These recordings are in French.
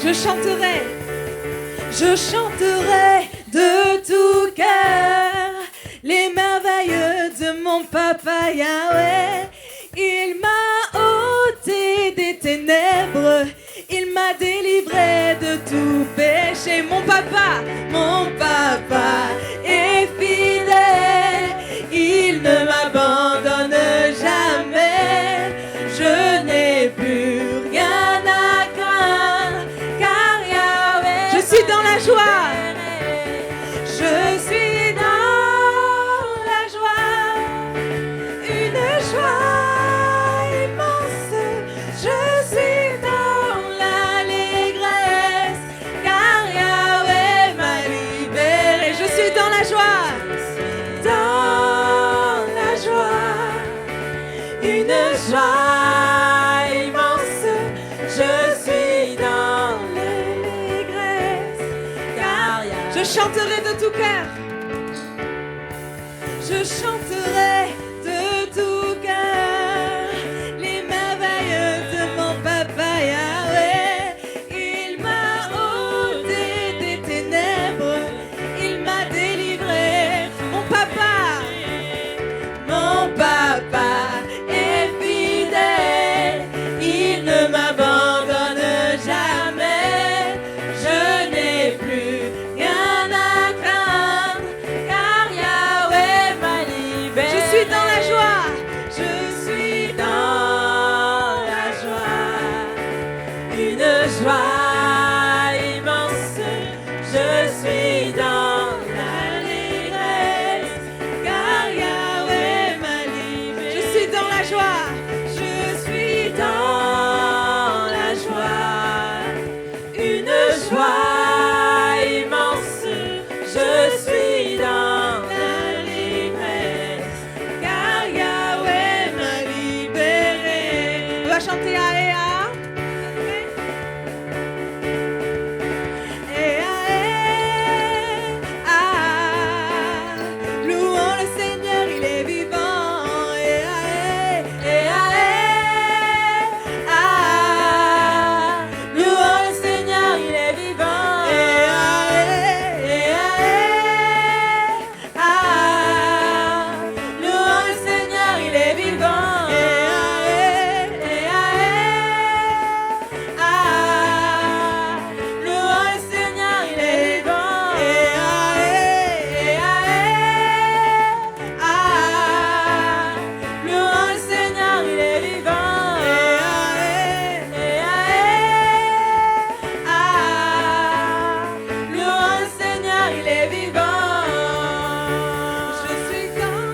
Je chanterai de tout cœur les merveilles de mon papa Yahweh. Il m'a ôté des ténèbres, il m'a délivré de tout péché. Mon papa est fidèle, il ne m'abandonne jamais. Je n'ai plus rien à craindre, car Yahweh, je suis dans la joie. Je suis dans la joie, une joie immense. Je suis dans l'allégresse, car Yahweh m'a libéré. Je suis dans la joie, une joie immense. Je suis dans l'allégresse, car Yahweh. Je chanterai de tout cœur. Je chanterai de tout cœur les merveilles de mon papa Yahweh. Il m'a ôté des ténèbres, il m'a délivré. Mon papa est fidèle, il ne m'abandonne jamais. Je n'ai plus rien à craindre, car Yahweh m'a libéré. Je suis dans la joie, je suis dans la joie, une joie immense. Je suis dans l'allégresse, car Yahweh m'a libéré. Je suis dans la joie, je suis dans la joie, une joie immense. Je suis dans l'allégresse, car Yahweh m'a libéré. On va chanter Aéa. Louons le Seigneur, il est vivant. Louons le Seigneur, il est vivant. Louons le Seigneur, il est vivant. Louons le Seigneur, il est vivant. Louons le Seigneur, il est vivant. Louons le Seigneur, il est vivant. Je suis dans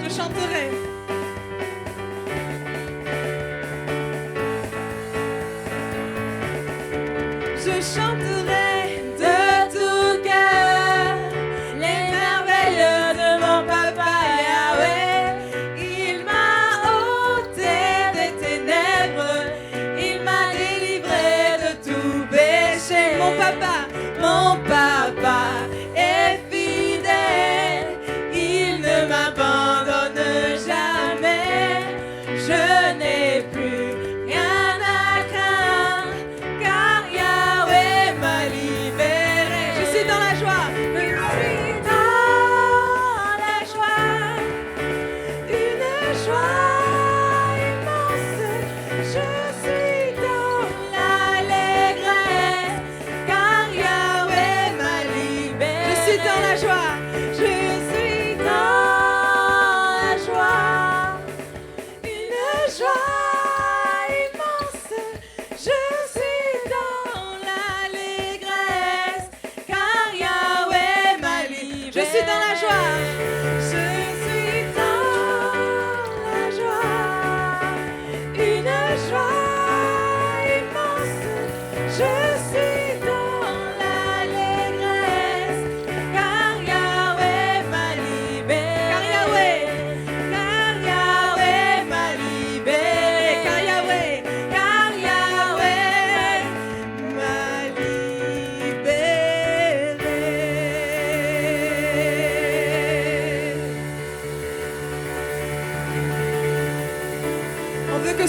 je chanterai. Je chanterai de tout cœur les merveilles de mon papa Yahweh. Il m'a ôté des ténèbres, il m'a délivré de tout péché. Mon papa est fidèle, il ne m'abandonne jamais. Je n'ai plus rien à craindre, car Yahweh m'a libéré. Je suis dans la joie, je suis dans la joie, une joie immense. Je suis dans l'allégresse, car Yahweh m'a libéré.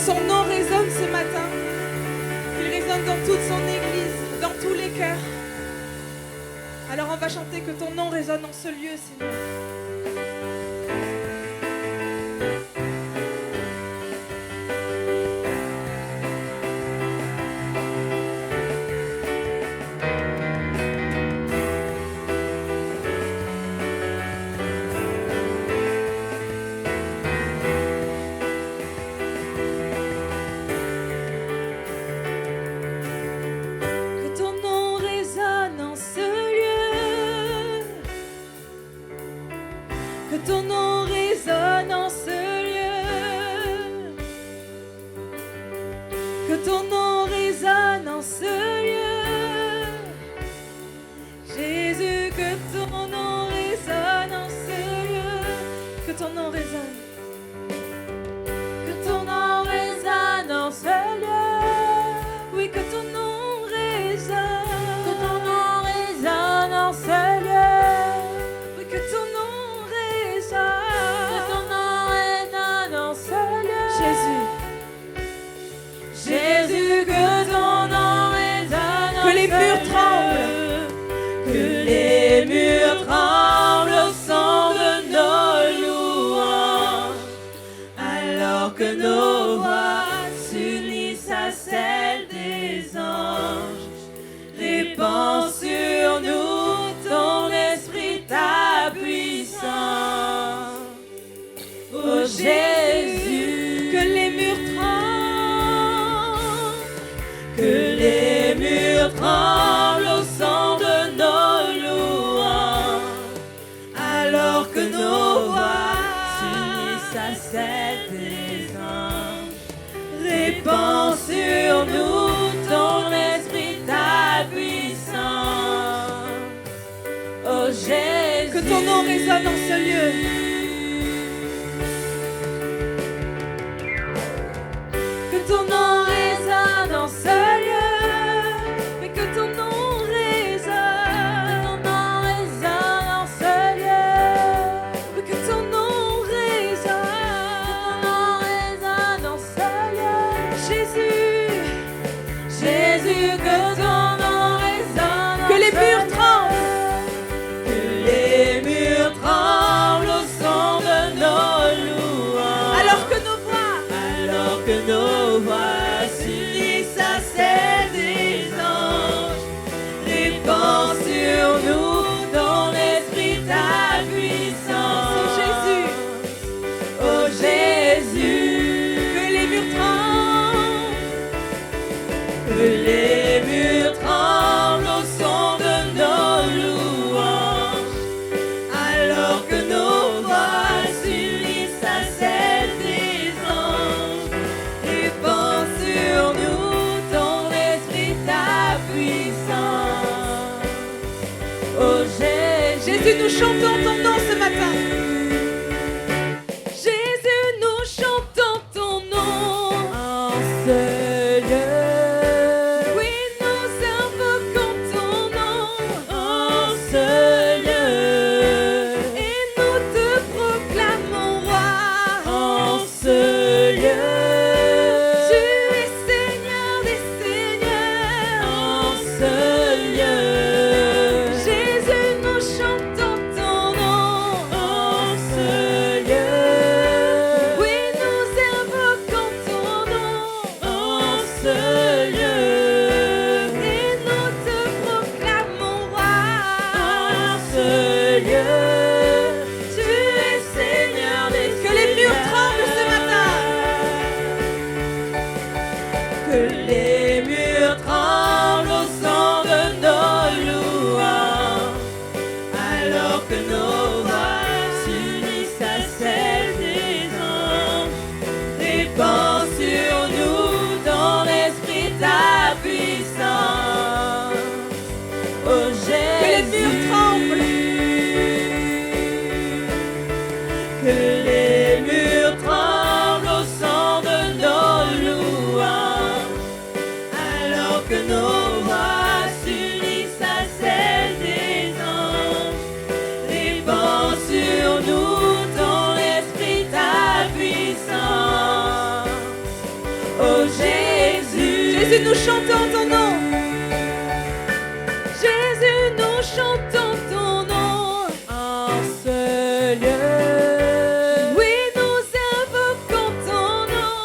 son nom résonne ce matin, qu'il résonne dans toute son église, dans tous les cœurs. Alors on va chanter que ton nom résonne en ce lieu, Seigneur. Ton nom résonne en ce lieu. Que ton nom résonne en ce lieu. Jésus, que ton nom résonne en ce lieu. Que ton nom résonne. Que ton nom résonne en ce lieu. Oui, que ton nom résonne. Que ton nom résonne en ce lieu. Oui, que ton nom Jésus, que ton nom résonne. Que les murs tremblent. Que les murs tremblent au son de nos louanges. Alors que nos voix s'unissent à celles des anges. Répands sur nous ton esprit, ta puissance. Oh Jésus, que les murs tremblent. Que les murs tremblent au son de nos louanges, alors que nos voix s'unissent à celles des anges. Répands sur nous ton esprit, ta puissance. Oh Jésus, que ton nom résonne en ce lieu. Que ton nom résonne en ce lieu, mais que ton nom résonne. Que ton nom résonne en ce lieu, mais que ton nom résonne. Que ton nom résonne en ce lieu. Jésus, Jésus, que ton nom résonne. Que les murs tremblent. Que les murs tremblent au son de nos louanges. Alors que nos voix s'unissent à celles des anges. Répands sur nous ton esprit, ta puissance. Oh Jésus, oh Jésus, que les murs tremblent. Que les murs tremblent au son de nos louanges. Alors que nos voix s'unissent à celles des anges. Répands sur nous ton esprit, ta puissance. Oh Jésus, nous chantons ton nom ce matin. Jésus, nous chantons ton nom en ce lieu. Oui, nous invoquons ton nom en ce lieu. Et nous te proclamons roi en ce lieu. Que les murs tremblent au son de nous chantons ton nom. Jésus, nous chantons ton nom. En ce lieu. Oui, nous invoquons ton nom.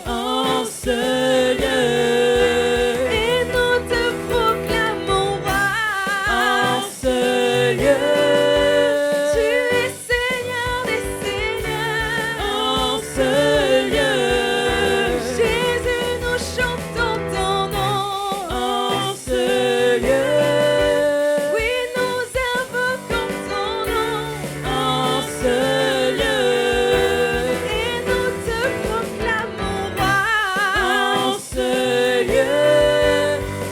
En ce lieu. Et nous te proclamons roi. En ce lieu. Tu es Seigneur des Seigneurs. En ce lieu. Jésus, nous chantons ton nom. En ce lieu. Oui, nous invoquons ton nom. En ce lieu. Et nous te proclamons roi. En ce lieu.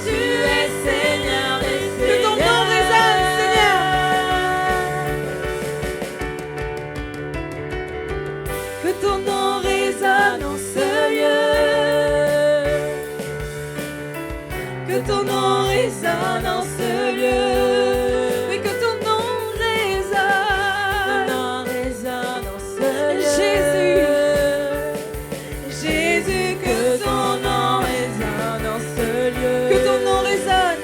Tu es Seigneur des Seigneurs. Que ton nom résonne, Seigneur. Que ton nom résonne en ce lieu. Que ton nom résonne en ce lieu. Oui, que ton nom résonne. Ton nom résonne en ce lieu. Jésus. Jésus, que ton nom résonne en ce lieu. Que ton nom résonne.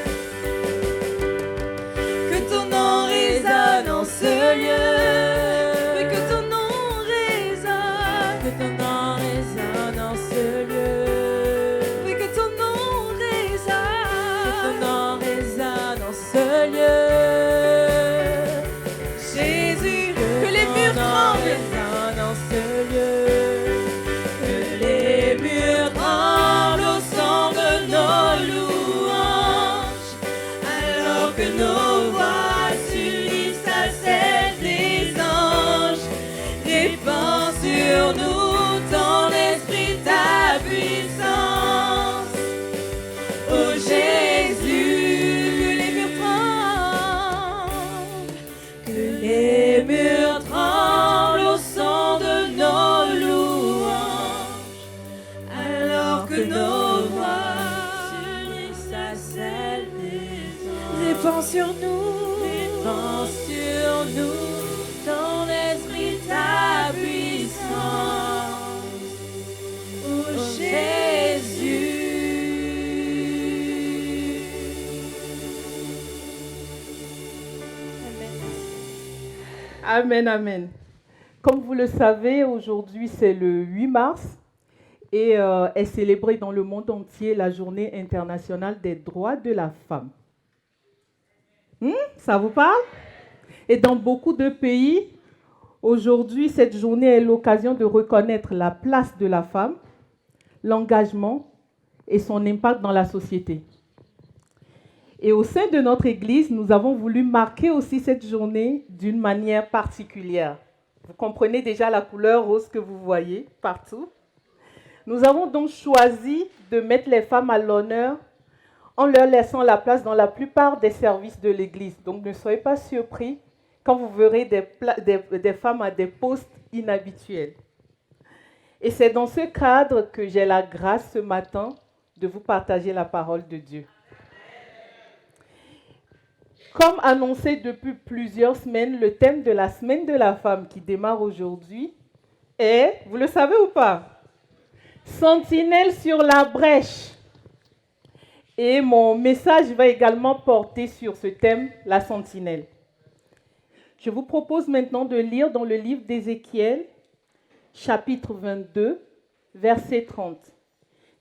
Que ton nom résonne en ce lieu. Oui, que ton nom résonne. Que ton nom résonne en ce lieu. Oui, que ton nom résonne. Que ton nom résonne en ce lieu. Jésus, que les murs tremblent. En ce lieu. Que les murs tremblent au son de nos louanges. Alors que nos voix s'unissent à celles des anges. Répands sur nous ton esprit, ta puissance. Oh Jésus, que les murs tremblent. Que les murs tremblent au son de nos louanges. Alors que nos voix s'unissent à celles des anges. Répands sur nous ton esprit, ta puissance. Oh Jésus. Amen, amen. Comme vous le savez, aujourd'hui c'est le 8 mars et est célébrée dans le monde entier la Journée internationale des droits de la femme. Ça vous parle? Et dans beaucoup de pays, aujourd'hui, cette journée est l'occasion de reconnaître la place de la femme, l'engagement et son impact dans la société. Et au sein de notre Église, nous avons voulu marquer aussi cette journée d'une manière particulière. Vous comprenez déjà la couleur rose que vous voyez partout. Nous avons donc choisi de mettre les femmes à l'honneur en leur laissant la place dans la plupart des services de l'Église. Donc ne soyez pas surpris quand vous verrez des femmes à des postes inhabituels. Et c'est dans ce cadre que j'ai la grâce ce matin de vous partager la parole de Dieu. Comme annoncé depuis plusieurs semaines, le thème de la semaine de la femme qui démarre aujourd'hui est, vous le savez ou pas? Sentinelle sur la brèche. Et mon message va également porter sur ce thème, la sentinelle. Je vous propose maintenant de lire dans le livre d'Ézéchiel, chapitre 22, verset 30.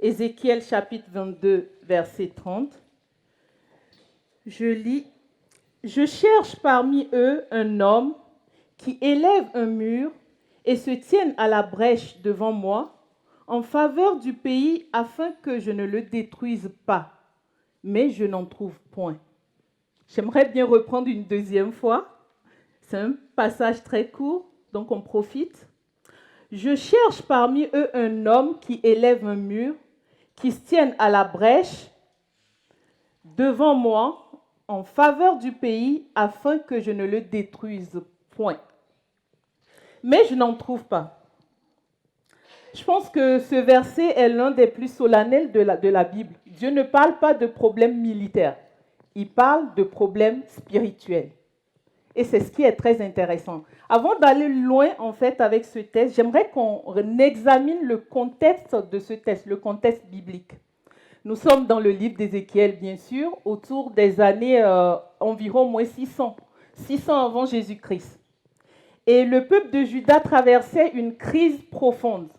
Ézéchiel, chapitre 22, verset 30. Je lis. Je cherche parmi eux un homme qui élève un mur et se tienne à la brèche devant moi en faveur du pays afin que je ne le détruise pas. Mais je n'en trouve point. J'aimerais bien reprendre une deuxième fois. C'est un passage très court, donc on profite. Je cherche parmi eux un homme qui élève un mur, qui se tienne à la brèche devant moi en faveur du pays afin que je ne le détruise point. Mais je n'en trouve pas. Je pense que ce verset est l'un des plus solennels de la Bible. Dieu ne parle pas de problèmes militaires. Il parle de problèmes spirituels. Et c'est ce qui est très intéressant. Avant d'aller loin, en fait, avec ce texte, j'aimerais qu'on examine le contexte de ce texte, le contexte biblique. Nous sommes dans le livre d'Ézéchiel, bien sûr, autour des années environ moins 600 avant Jésus-Christ. Et le peuple de Juda traversait une crise profonde.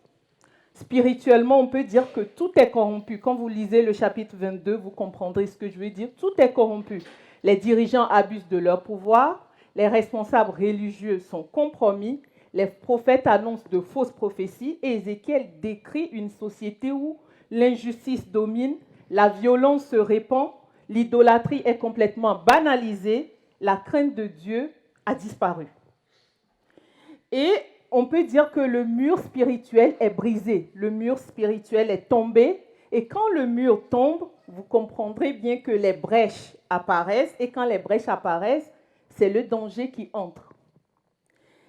Spirituellement, on peut dire que tout est corrompu. Quand vous lisez le chapitre 22, vous comprendrez ce que je veux dire. Tout est corrompu. Les dirigeants abusent de leur pouvoir, les responsables religieux sont compromis, les prophètes annoncent de fausses prophéties et Ézéchiel décrit une société où l'injustice domine, la violence se répand, l'idolâtrie est complètement banalisée, la crainte de Dieu a disparu. Et on peut dire que le mur spirituel est brisé, le mur spirituel est tombé, et quand le mur tombe, vous comprendrez bien que les brèches apparaissent, et quand les brèches apparaissent, c'est le danger qui entre.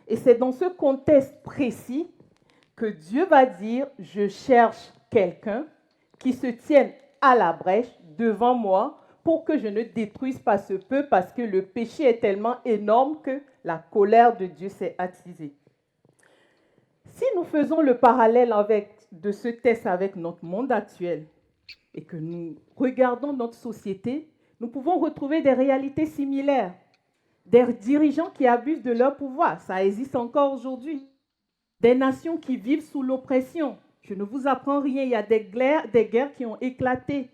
Et c'est dans ce contexte précis que Dieu va dire, je cherche quelqu'un qui se tienne à la brèche devant moi pour que je ne détruise pas ce peuple parce que le péché est tellement énorme que la colère de Dieu s'est attisée. Si nous faisons le parallèle de ce texte avec notre monde actuel et que nous regardons notre société, nous pouvons retrouver des réalités similaires. Des dirigeants qui abusent de leur pouvoir, ça existe encore aujourd'hui. Des nations qui vivent sous l'oppression. Je ne vous apprends rien, il y a des guerres qui ont éclaté.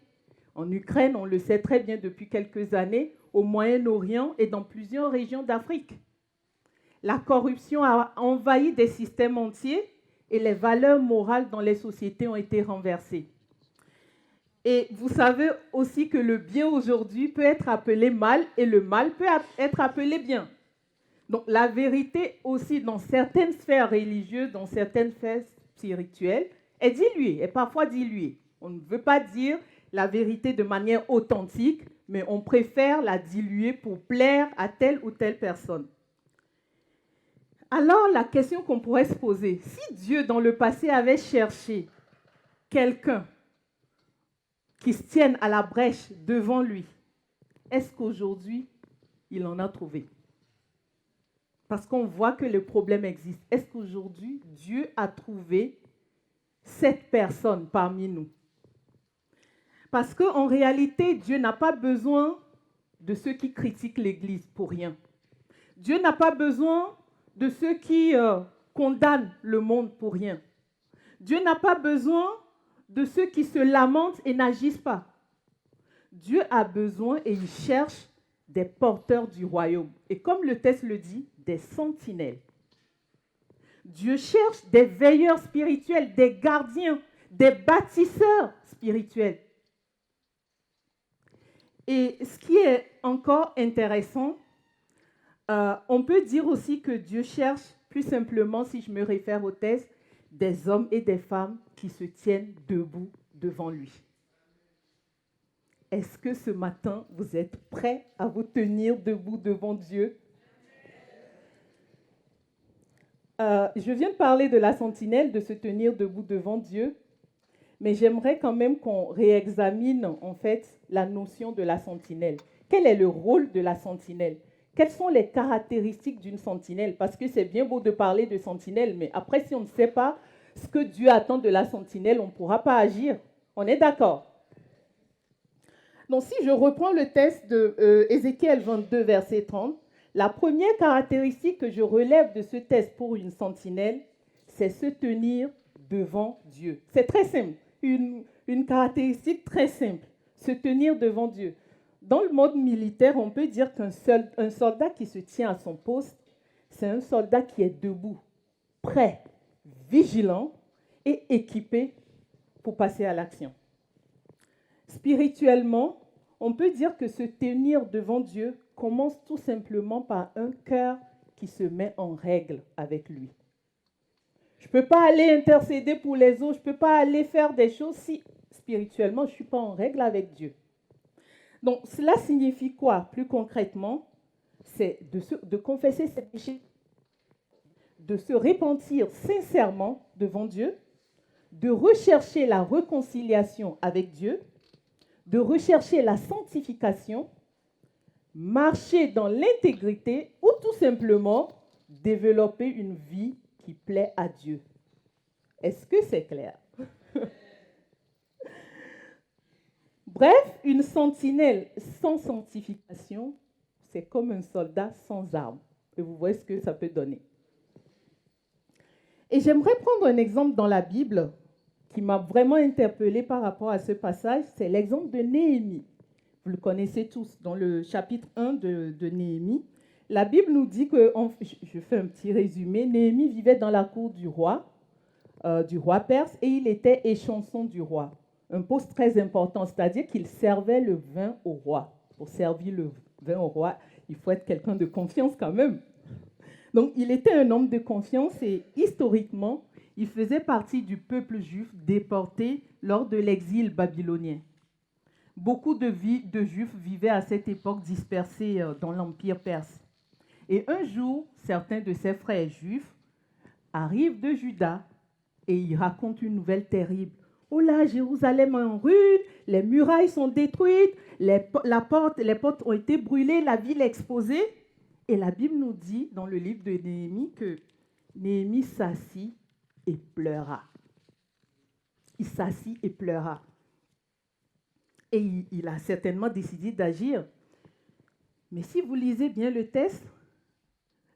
En Ukraine, on le sait très bien depuis quelques années, au Moyen-Orient et dans plusieurs régions d'Afrique. La corruption a envahi des systèmes entiers et les valeurs morales dans les sociétés ont été renversées. Et vous savez aussi que le bien aujourd'hui peut être appelé mal et le mal peut être appelé bien. Donc la vérité aussi dans certaines sphères religieuses, dans certaines sphères spirituelles, est diluée, est parfois diluée. On ne veut pas dire la vérité de manière authentique, mais on préfère la diluer pour plaire à telle ou telle personne. Alors la question qu'on pourrait se poser, si Dieu dans le passé avait cherché quelqu'un qui se tienne à la brèche devant lui, est-ce qu'aujourd'hui, il en a trouvé? Parce qu'on voit que le problème existe. Est-ce qu'aujourd'hui, Dieu a trouvé cette personne parmi nous? Parce qu'en réalité, Dieu n'a pas besoin de ceux qui critiquent l'Église pour rien. Dieu n'a pas besoin de ceux qui condamnent le monde pour rien. Dieu n'a pas besoin de ceux qui se lamentent et n'agissent pas. Dieu a besoin et il cherche des porteurs du royaume. Et comme le texte le dit, des sentinelles. Dieu cherche des veilleurs spirituels, des gardiens, des bâtisseurs spirituels. Et ce qui est encore intéressant, on peut dire aussi que Dieu cherche, plus simplement, si je me réfère au texte, des hommes et des femmes qui se tiennent debout devant lui. Est-ce que ce matin, vous êtes prêts à vous tenir debout devant Dieu? Je viens de parler de la sentinelle, de se tenir debout devant Dieu, mais j'aimerais quand même qu'on réexamine en fait la notion de la sentinelle. Quel est le rôle de la sentinelle? Quelles sont les caractéristiques d'une sentinelle? Parce que c'est bien beau de parler de sentinelle, mais après, si on ne sait pas ce que Dieu attend de la sentinelle, on ne pourra pas agir. On est d'accord? Donc, si je reprends le texte de Ézéchiel 22, verset 30, la première caractéristique que je relève de ce texte pour une sentinelle, c'est se tenir devant Dieu. C'est très simple, une caractéristique très simple, se tenir devant Dieu. Dans le mode militaire, on peut dire qu'un soldat qui se tient à son poste, c'est un soldat qui est debout, prêt, vigilant et équipé pour passer à l'action. Spirituellement, on peut dire que se tenir devant Dieu commence tout simplement par un cœur qui se met en règle avec lui. Je ne peux pas aller intercéder pour les autres, je ne peux pas aller faire des choses si spirituellement je ne suis pas en règle avec Dieu. Donc, cela signifie quoi, plus concrètement? C'est de confesser ses péchés, de se repentir sincèrement devant Dieu, de rechercher la réconciliation avec Dieu, de rechercher la sanctification, marcher dans l'intégrité ou tout simplement développer une vie qui plaît à Dieu. Est-ce que c'est clair? Bref, une sentinelle sans sanctification, c'est comme un soldat sans armes. Et vous voyez ce que ça peut donner. Et j'aimerais prendre un exemple dans la Bible qui m'a vraiment interpellée par rapport à ce passage. C'est l'exemple de Néhémie. Vous le connaissez tous, dans le chapitre 1 de Néhémie. La Bible nous dit que, je fais un petit résumé, Néhémie vivait dans la cour du roi perse, et il était échanson du roi. Un poste très important, c'est-à-dire qu'il servait le vin au roi. Pour servir le vin au roi, il faut être quelqu'un de confiance quand même. Donc, il était un homme de confiance et historiquement, il faisait partie du peuple juif déporté lors de l'exil babylonien. Beaucoup de Juifs vivaient à cette époque dispersés dans l'Empire perse. Et un jour, certains de ses frères juifs arrivent de Juda et ils racontent une nouvelle terrible. Oh là, Jérusalem est en ruine, les murailles sont détruites, les portes ont été brûlées, la ville est exposée. Et la Bible nous dit dans le livre de Néhémie que Néhémie s'assit et pleura. Il s'assit et pleura. Et il a certainement décidé d'agir. Mais si vous lisez bien le texte,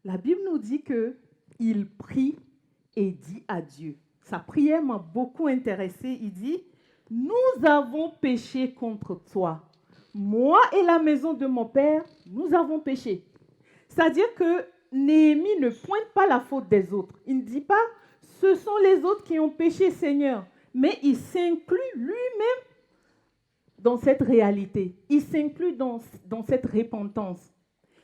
la Bible nous dit qu'il prie et dit à Dieu. Sa prière m'a beaucoup intéressée. Il dit, « Nous avons péché contre toi. Moi et la maison de mon père, nous avons péché. » C'est-à-dire que Néhémie ne pointe pas la faute des autres. Il ne dit pas, « Ce sont les autres qui ont péché, Seigneur. » Mais il s'inclut lui-même dans cette réalité. Il s'inclut dans cette repentance.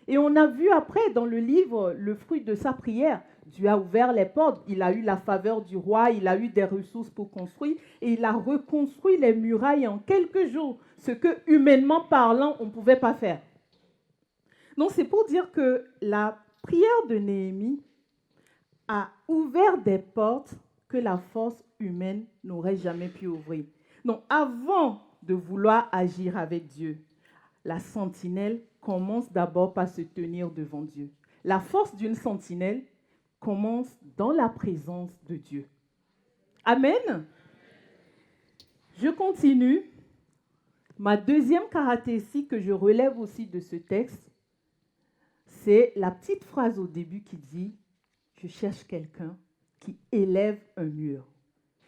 Et on a vu après dans le livre le fruit de sa prière. Dieu a ouvert les portes, il a eu la faveur du roi, il a eu des ressources pour construire et il a reconstruit les murailles en quelques jours, ce que humainement parlant, on ne pouvait pas faire. Donc c'est pour dire que la prière de Néhémie a ouvert des portes que la force humaine n'aurait jamais pu ouvrir. Donc avant de vouloir agir avec Dieu, la sentinelle commence d'abord par se tenir devant Dieu. La force d'une sentinelle commence dans la présence de Dieu. Amen. Je continue. Ma deuxième caractéristique que je relève aussi de ce texte, c'est la petite phrase au début qui dit « Je cherche quelqu'un qui élève un mur. »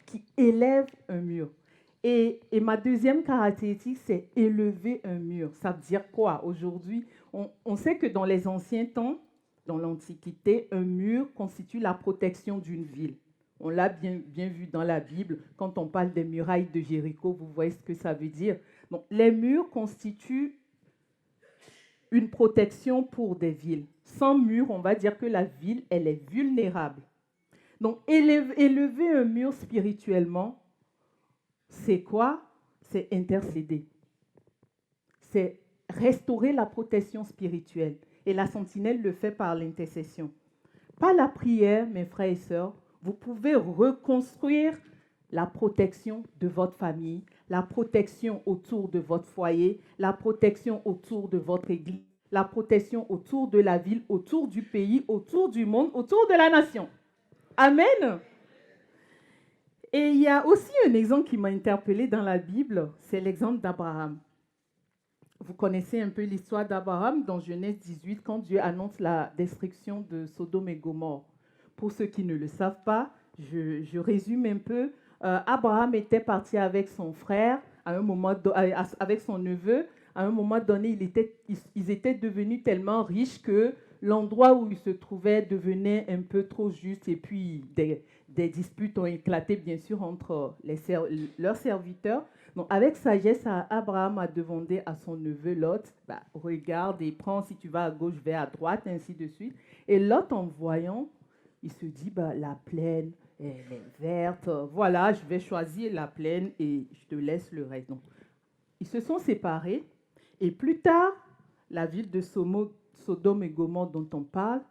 Qui élève un mur. Et ma deuxième caractéristique, c'est élever un mur. Ça veut dire quoi? Aujourd'hui, on sait que dans les anciens temps, dans l'Antiquité, un mur constitue la protection d'une ville. On l'a bien vu dans la Bible. Quand on parle des murailles de Jéricho, vous voyez ce que ça veut dire. Donc, les murs constituent une protection pour des villes. Sans mur, on va dire que la ville, elle est vulnérable. Donc, élever un mur spirituellement, c'est quoi? C'est intercéder. C'est restaurer la protection spirituelle. Et la sentinelle le fait par l'intercession. Par la prière, mes frères et sœurs, vous pouvez reconstruire la protection de votre famille, la protection autour de votre foyer, la protection autour de votre église, la protection autour de la ville, autour du pays, autour du monde, autour de la nation. Amen. Et il y a aussi un exemple qui m'a interpellée dans la Bible, c'est l'exemple d'Abraham. Vous connaissez un peu l'histoire d'Abraham dans Genèse 18, quand Dieu annonce la destruction de Sodome et Gomorrhe. Pour ceux qui ne le savent pas, je résume un peu. Abraham était parti avec son frère, avec son neveu. À un moment donné, ils étaient devenus tellement riches que l'endroit où ils se trouvaient devenait un peu trop juste. Et puis, des disputes ont éclaté, bien sûr, entre leurs serviteurs. Donc, avec sagesse, Abraham a demandé à son neveu Lot, regarde et prends, si tu vas à gauche, vais à droite, ainsi de suite. Et Lot, en voyant, il se dit, la plaine, elle est verte, voilà, je vais choisir la plaine et je te laisse le reste. Donc, ils se sont séparés. Et plus tard, la ville de Sodome et Gomorrhe dont on parle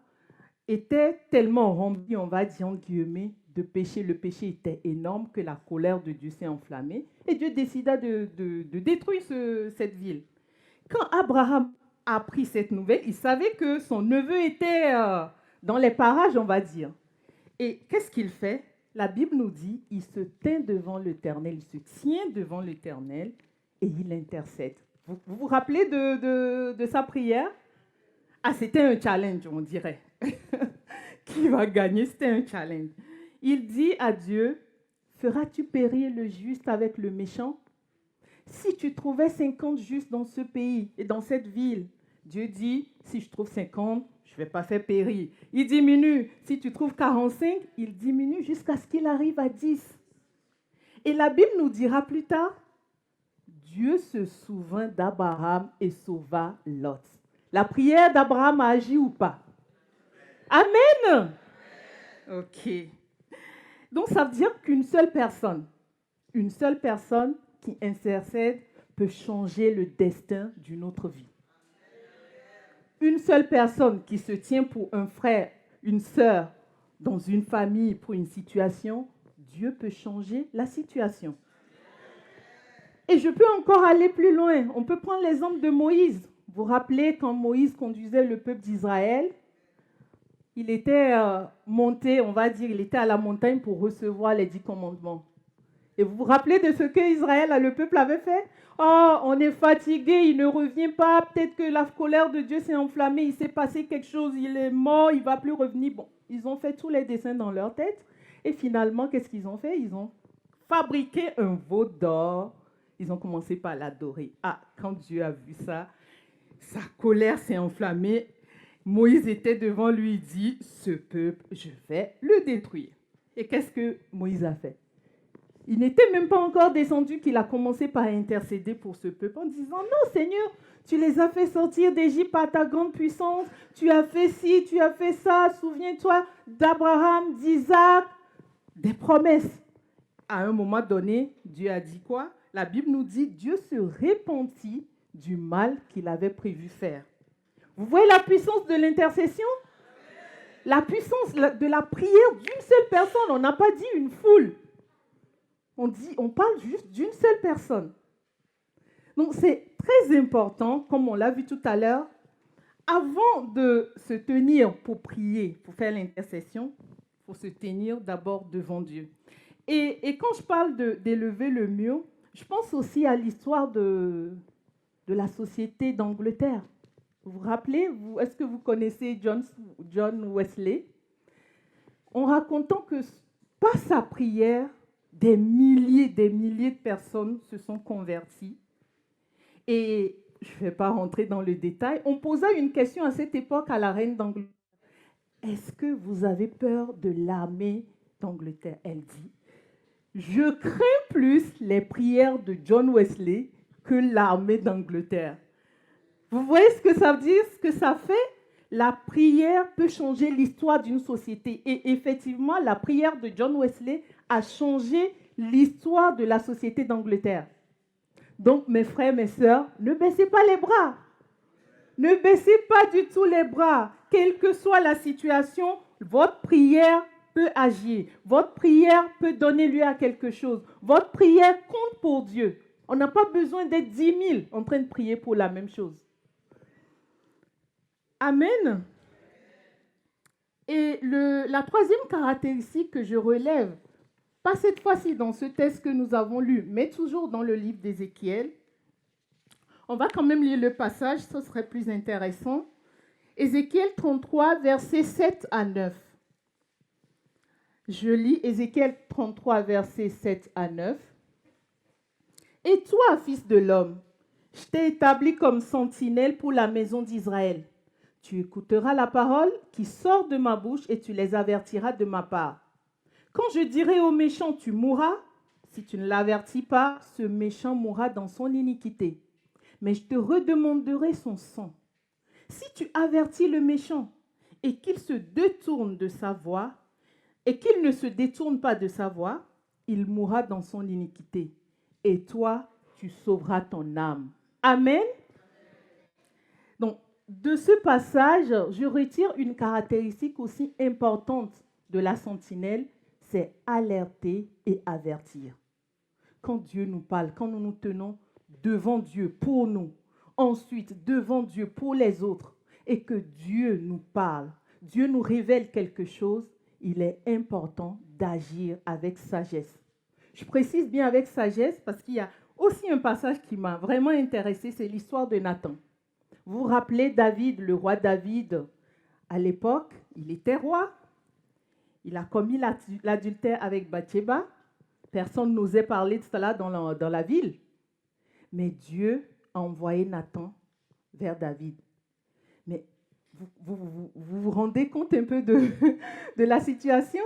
était tellement remplie, on va dire, entre guillemets, de péché. Le péché était énorme que la colère de Dieu s'est enflammée. Et Dieu décida de détruire cette ville. Quand Abraham a appris cette nouvelle, il savait que son neveu était dans les parages, on va dire. Et qu'est-ce qu'il fait? La Bible nous dit, il se tient devant l'Éternel, il se tient devant l'Éternel et il intercède. Vous vous rappelez de sa prière? Ah, c'était un challenge, on dirait. Qui va gagner? C'était un challenge. Il dit à Dieu, feras-tu périr le juste avec le méchant? Si tu trouvais 50 justes dans ce pays et dans cette ville, Dieu dit, si je trouve 50, je ne vais pas faire périr. Il diminue. Si tu trouves 45, il diminue jusqu'à ce qu'il arrive à 10. Et la Bible nous dira plus tard, Dieu se souvint d'Abraham et sauva Lot. La prière d'Abraham a agi ou pas? Amen. Ok. Donc ça veut dire qu'une seule personne qui intercède peut changer le destin d'une autre vie. Une seule personne qui se tient pour un frère, une sœur, dans une famille, pour une situation, Dieu peut changer la situation. Et je peux encore aller plus loin. On peut prendre l'exemple de Moïse. Vous vous rappelez quand Moïse conduisait le peuple d'Israël, il était monté, on va dire, il était à la montagne pour recevoir les 10 commandements. Et vous vous rappelez de ce que Israël, le peuple avait fait? Oh, on est fatigué, il ne revient pas, peut-être que la colère de Dieu s'est enflammée, il s'est passé quelque chose, il est mort, il ne va plus revenir. Bon, ils ont fait tous les dessins dans leur tête. Et finalement, qu'est-ce qu'ils ont fait? Ils ont fabriqué un veau d'or. Ils ont commencé par l'adorer. Ah, quand Dieu a vu ça, sa colère s'est enflammée. Moïse était devant lui, il dit, ce peuple, je vais le détruire. Et qu'est-ce que Moïse a fait? Il n'était même pas encore descendu qu'il a commencé par intercéder pour ce peuple en disant, non Seigneur, tu les as fait sortir d'Égypte par ta grande puissance, tu as fait ci, tu as fait ça, souviens-toi d'Abraham, d'Isaac, des promesses. À un moment donné, Dieu a dit quoi? La Bible nous dit, Dieu se repentit du mal qu'il avait prévu faire. Vous voyez la puissance de l'intercession? La puissance de la prière d'une seule personne. On n'a pas dit une foule. On parle juste d'une seule personne. Donc c'est très important, comme on l'a vu tout à l'heure, avant de se tenir pour prier, pour faire l'intercession, il faut se tenir d'abord devant Dieu. Et quand je parle d'élever le mur, je pense aussi à l'histoire de la d'Angleterre. Vous vous rappelez, est-ce que vous connaissez John Wesley? En racontant que par sa prière, des milliers de personnes se sont converties. Et je ne vais pas rentrer dans le détail. On posa une question à cette époque à la reine d'Angleterre. Est-ce que vous avez peur de l'armée d'Angleterre? Elle dit, je crains plus les prières de John Wesley que l'armée d'Angleterre. Vous voyez ce que ça veut dire, ce que ça fait? La prière peut changer l'histoire d'une société. Et effectivement, la prière de John Wesley a changé l'histoire de la société d'Angleterre. Donc, mes frères, mes sœurs, ne baissez pas les bras. Ne baissez pas du tout les bras. Quelle que soit la situation, votre prière peut agir. Votre prière peut donner lieu à quelque chose. Votre prière compte pour Dieu. On n'a pas besoin d'être 10 000 en train de prier pour la même chose. Amen. Et la troisième caractéristique que je relève, pas cette fois-ci dans ce texte que nous avons lu, mais toujours dans le livre d'Ézéchiel, on va quand même lire le passage, ce serait plus intéressant. Ézéchiel 33, versets 7 à 9. Je lis Ézéchiel 33, versets 7 à 9. Et toi, fils de l'homme, je t'ai établi comme sentinelle pour la maison d'Israël. Tu écouteras la parole qui sort de ma bouche et tu les avertiras de ma part. Quand je dirai au méchant, tu mourras, si tu ne l'avertis pas, ce méchant mourra dans son iniquité. Mais je te redemanderai son sang. Si tu avertis le méchant et qu'il se détourne de sa voie, et qu'il ne se détourne pas de sa voie, il mourra dans son iniquité. Et toi, tu sauveras ton âme. Amen. Donc, de ce passage, je retire une caractéristique aussi importante de la sentinelle, c'est alerter et avertir. Quand Dieu nous parle, quand nous nous tenons devant Dieu pour nous, ensuite devant Dieu pour les autres, et que Dieu nous parle, Dieu nous révèle quelque chose, il est important d'agir avec sagesse. Je précise bien avec sagesse parce qu'il y a Aussi, un passage qui m'a vraiment intéressé, c'est l'histoire de Nathan. Vous vous rappelez David, le roi David, à l'époque, il était roi. Il a commis l'adultère avec Bathsheba. Personne n'osait parler de cela dans la ville. Mais Dieu a envoyé Nathan vers David. Mais vous rendez compte un peu de la situation?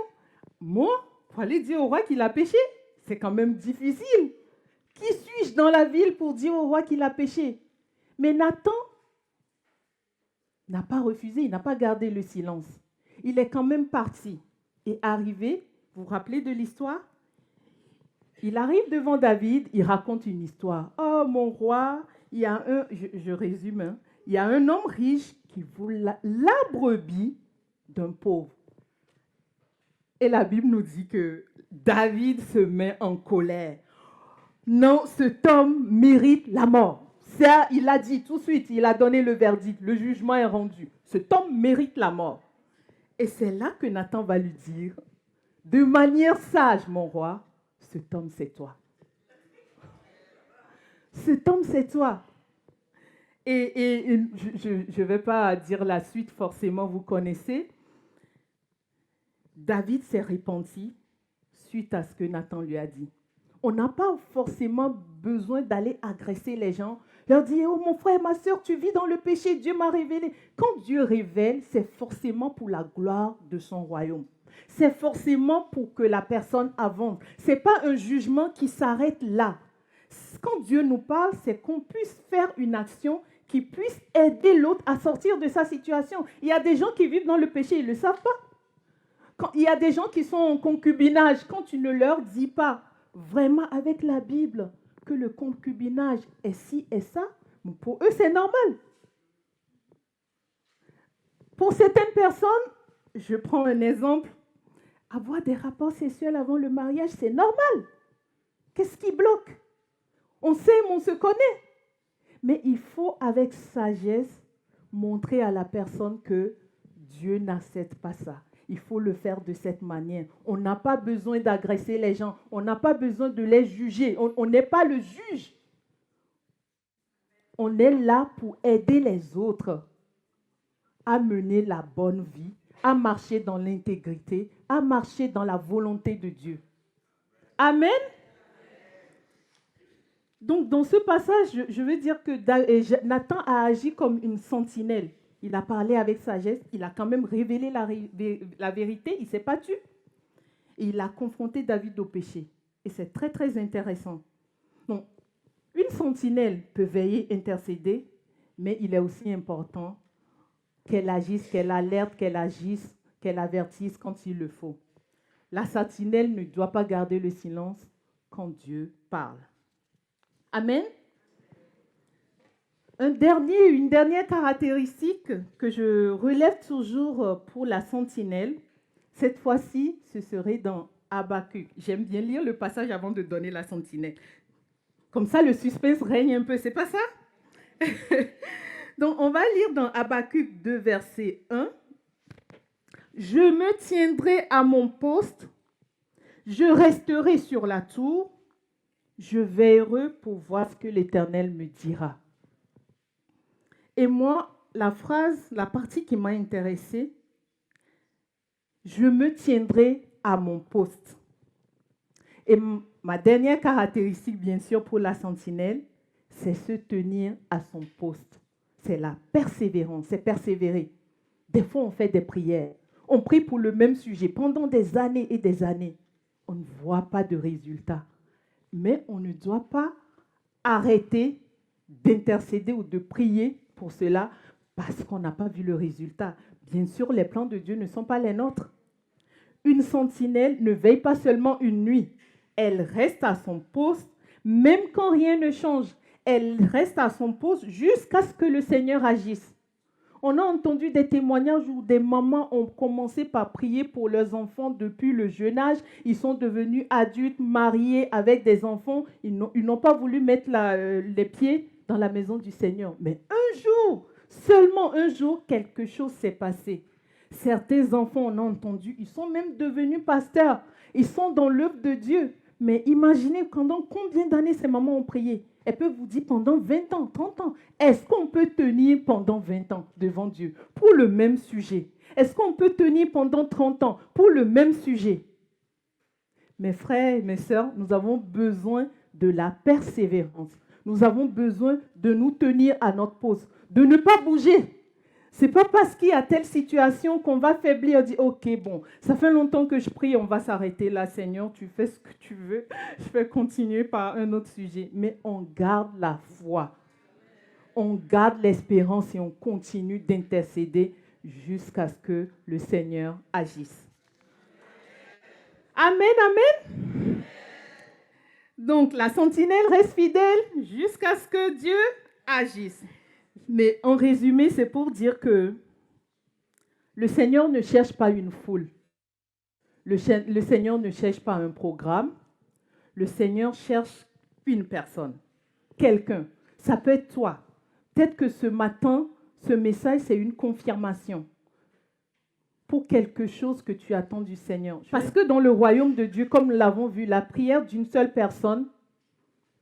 Moi, il fallait dire au roi qu'il a péché. C'est quand même difficile. Qui suis-je dans la ville pour dire au roi qu'il a péché? Mais Nathan n'a pas refusé, il n'a pas gardé le silence. Il est quand même parti et arrivé, vous vous rappelez de l'histoire? Il arrive devant David, il raconte une histoire. Oh mon roi, il y a je résume, hein, il y a un homme riche qui vole la brebis d'un pauvre. Et la Bible nous dit que David se met en colère. Non, cet homme mérite la mort. Ça, il a dit tout de suite, il a donné le verdict, le jugement est rendu. Cet homme mérite la mort. Et c'est là que Nathan va lui dire, de manière sage, mon roi, cet homme c'est toi. Cet homme c'est toi. Et je ne vais pas dire la suite, forcément vous connaissez. David s'est repenti suite à ce que Nathan lui a dit. On n'a pas forcément besoin d'aller agresser les gens, leur dire « Oh mon frère, ma soeur, tu vis dans le péché, Dieu m'a révélé. » Quand Dieu révèle, c'est forcément pour la gloire de son royaume. C'est forcément pour que la personne avance. Ce n'est pas un jugement qui s'arrête là. Quand Dieu nous parle, c'est qu'on puisse faire une action qui puisse aider l'autre à sortir de sa situation. Il y a des gens qui vivent dans le péché, ils ne le savent pas. Il y a des gens qui sont en concubinage, quand tu ne leur dis pas vraiment avec la Bible que le concubinage est ci et ça, pour eux c'est normal. Pour certaines personnes, je prends un exemple, avoir des rapports sexuels avant le mariage, c'est normal. Qu'est-ce qui bloque? On s'aime, on se connaît. Mais il faut avec sagesse montrer à la personne que Dieu n'accepte pas ça. Il faut le faire de cette manière. On n'a pas besoin d'agresser les gens. On n'a pas besoin de les juger. On n'est pas le juge. On est là pour aider les autres à mener la bonne vie, à marcher dans l'intégrité, à marcher dans la volonté de Dieu. Amen. Donc, dans ce passage, je veux dire que Nathan a agi comme une sentinelle. Il a parlé avec sagesse, il a quand même révélé la vérité, il ne s'est pas tué. Et il a confronté David au péché. Et c'est très, très intéressant. Donc, une sentinelle peut veiller, intercéder, mais il est aussi important qu'elle agisse, qu'elle alerte, qu'elle agisse, qu'elle avertisse quand il le faut. La sentinelle ne doit pas garder le silence quand Dieu parle. Amen. Une dernière caractéristique que je relève toujours pour la sentinelle, cette fois-ci, ce serait dans Habakkuk. J'aime bien lire le passage avant de donner la sentinelle. Comme ça, le suspense règne un peu, c'est pas ça? Donc, on va lire dans Habakkuk 2, verset 1. « Je me tiendrai à mon poste, je resterai sur la tour, je veillerai pour voir ce que l'Éternel me dira. » Et moi, la partie qui m'a intéressée, je me tiendrai à mon poste. Et ma dernière caractéristique, bien sûr, pour la sentinelle, c'est se tenir à son poste. C'est la persévérance, c'est persévérer. Des fois, on fait des prières. On prie pour le même sujet pendant des années et des années. On ne voit pas de résultat. Mais on ne doit pas arrêter d'intercéder ou de prier pour cela parce qu'on n'a pas vu le résultat. Bien sûr, les plans de Dieu ne sont pas les nôtres. Une sentinelle ne veille pas seulement une nuit. Elle reste à son poste, même quand rien ne change. Elle reste à son poste jusqu'à ce que le Seigneur agisse. On a entendu des témoignages où des mamans ont commencé par prier pour leurs enfants depuis le jeune âge. Ils sont devenus adultes, mariés avec des enfants. Ils n'ont pas voulu mettre les pieds dans la maison du Seigneur. Mais un jour, seulement un jour, quelque chose s'est passé. Certains enfants, on a entendu, ils sont même devenus pasteurs. Ils sont dans l'œuvre de Dieu. Mais imaginez pendant combien d'années ces mamans ont prié. Elles peuvent vous dire pendant 20 ans, 30 ans. Est-ce qu'on peut tenir pendant 20 ans devant Dieu pour le même sujet? Est-ce qu'on peut tenir pendant 30 ans pour le même sujet? Mes frères et mes sœurs, nous avons besoin de la persévérance. Nous avons besoin de nous tenir à notre poste, de ne pas bouger. Ce n'est pas parce qu'il y a telle situation qu'on va faiblir, dire ok, bon, ça fait longtemps que je prie, on va s'arrêter là, Seigneur, tu fais ce que tu veux, je vais continuer par un autre sujet. Mais on garde la foi, on garde l'espérance et on continue d'intercéder jusqu'à ce que le Seigneur agisse. Amen, amen. Donc, la sentinelle reste fidèle jusqu'à ce que Dieu agisse. Mais en résumé, c'est pour dire que le Seigneur ne cherche pas une foule. Le Seigneur ne cherche pas un programme. Le Seigneur cherche une personne, quelqu'un. Ça peut être toi. Peut-être que ce matin, ce message, c'est une confirmation pour quelque chose que tu attends du Seigneur. Parce que dans le royaume de Dieu, comme nous l'avons vu, la prière d'une seule personne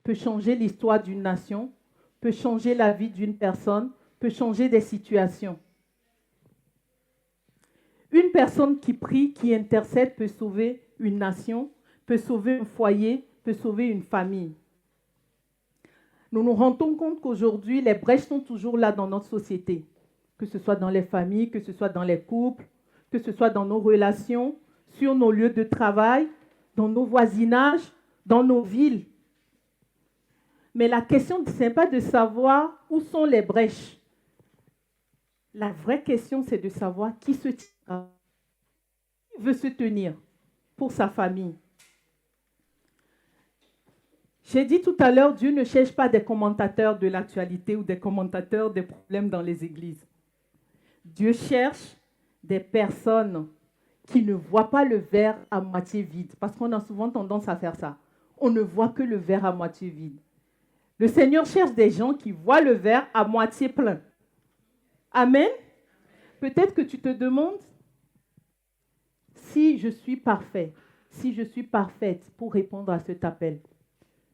peut changer l'histoire d'une nation, peut changer la vie d'une personne, peut changer des situations. Une personne qui prie, qui intercède, peut sauver une nation, peut sauver un foyer, peut sauver une famille. Nous nous rendons compte qu'aujourd'hui, les brèches sont toujours là dans notre société, que ce soit dans les familles, que ce soit dans les couples, que ce soit dans nos relations, sur nos lieux de travail, dans nos voisinages, dans nos villes. Mais la question, ce n'est pas de savoir où sont les brèches. La vraie question, c'est de savoir qui se tient, qui veut se tenir pour sa famille. J'ai dit tout à l'heure, Dieu ne cherche pas des commentateurs de l'actualité ou des commentateurs des problèmes dans les églises. Dieu cherche des personnes qui ne voient pas le verre à moitié vide, parce qu'on a souvent tendance à faire ça. On ne voit que le verre à moitié vide. Le Seigneur cherche des gens qui voient le verre à moitié plein. Amen. Peut-être que tu te demandes si je suis parfait, si je suis parfaite pour répondre à cet appel.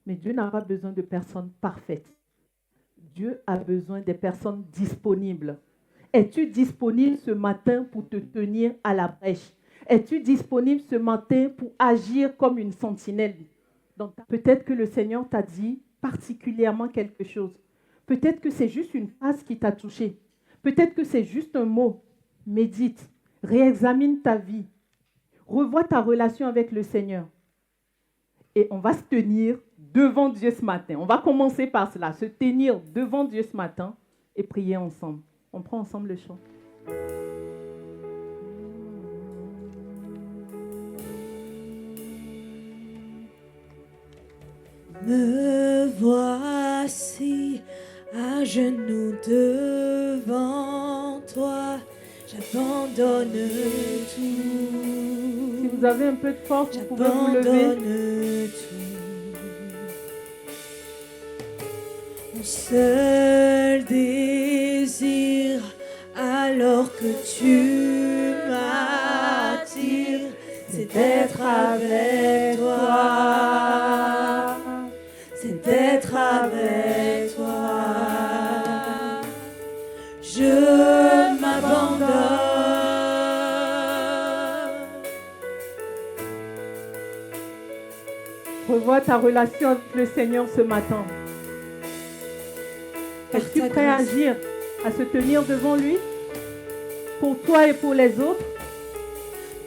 Mais Dieu n'a pas besoin de personnes parfaites. Dieu a besoin des personnes disponibles. Es-tu disponible ce matin pour te tenir à la brèche? Es-tu disponible ce matin pour agir comme une sentinelle? Donc, peut-être que le Seigneur t'a dit particulièrement quelque chose. Peut-être que c'est juste une phrase qui t'a touché. Peut-être que c'est juste un mot. Médite, réexamine ta vie. Revois ta relation avec le Seigneur. Et on va se tenir devant Dieu ce matin. On va commencer par cela, se tenir devant Dieu ce matin et prier ensemble. On prend ensemble le chant. Me voici à genoux devant toi, j'abandonne tout. Si vous avez un peu de force, vous pouvez vous lever. Mon seul désir, alors que tu m'attires, c'est d'être avec toi. C'est d'être avec toi. Je m'abandonne. Revois ta relation avec le Seigneur ce matin. Es-tu prêt à agir, à se tenir devant lui, pour toi et pour les autres,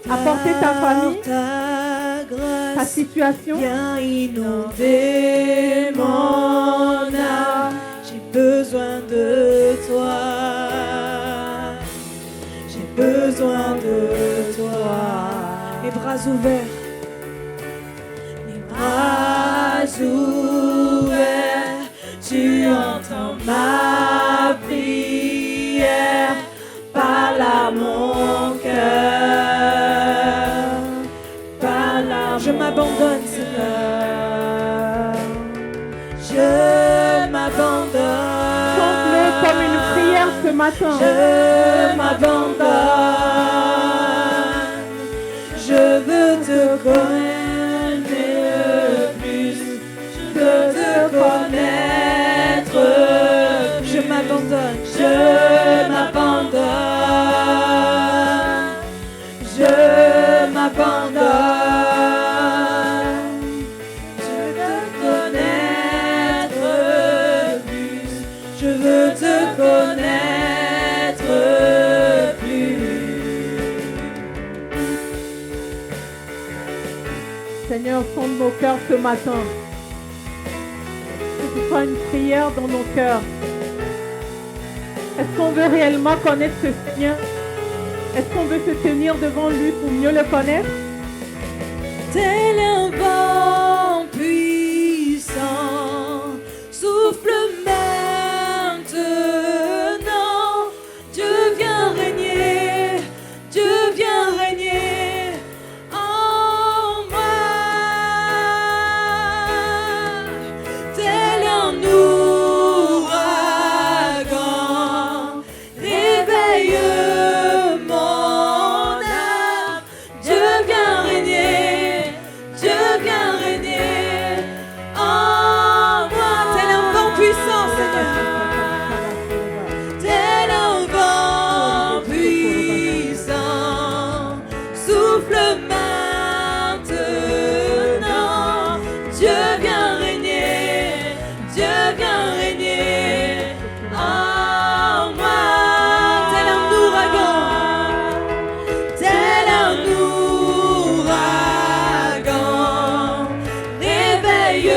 apporter ta famille, ta situation? Viens inonder mon âme, j'ai besoin de toi. J'ai besoin de toi. Les bras ouverts. Les bras ouverts, tu entends ma prière, parle à mon cœur, parle à je m'abandonne, Seigneur, je m'abandonne. Chante-le comme une prière ce matin. Je m'abandonne, je veux te connaître. Seigneur, sonde nos cœurs ce matin. Que ce soit une prière dans nos cœurs. Est-ce qu'on veut réellement connaître ce Seigneur? Est-ce qu'on veut se tenir devant lui pour mieux le connaître? Tel un vent puissant, souffle maintenant. Dieu vient régner, Dieu vient régner en moi. Tel un ouragan, réveille mon âme. Dieu vient régner, Dieu vient régner en moi. Tel un vent puissant, Seigneur. Tel un vent puissant, souffle maintenant. Dieu vient régner, Dieu vient régner en moi. Tel un ouragan, tel un ouragan, réveille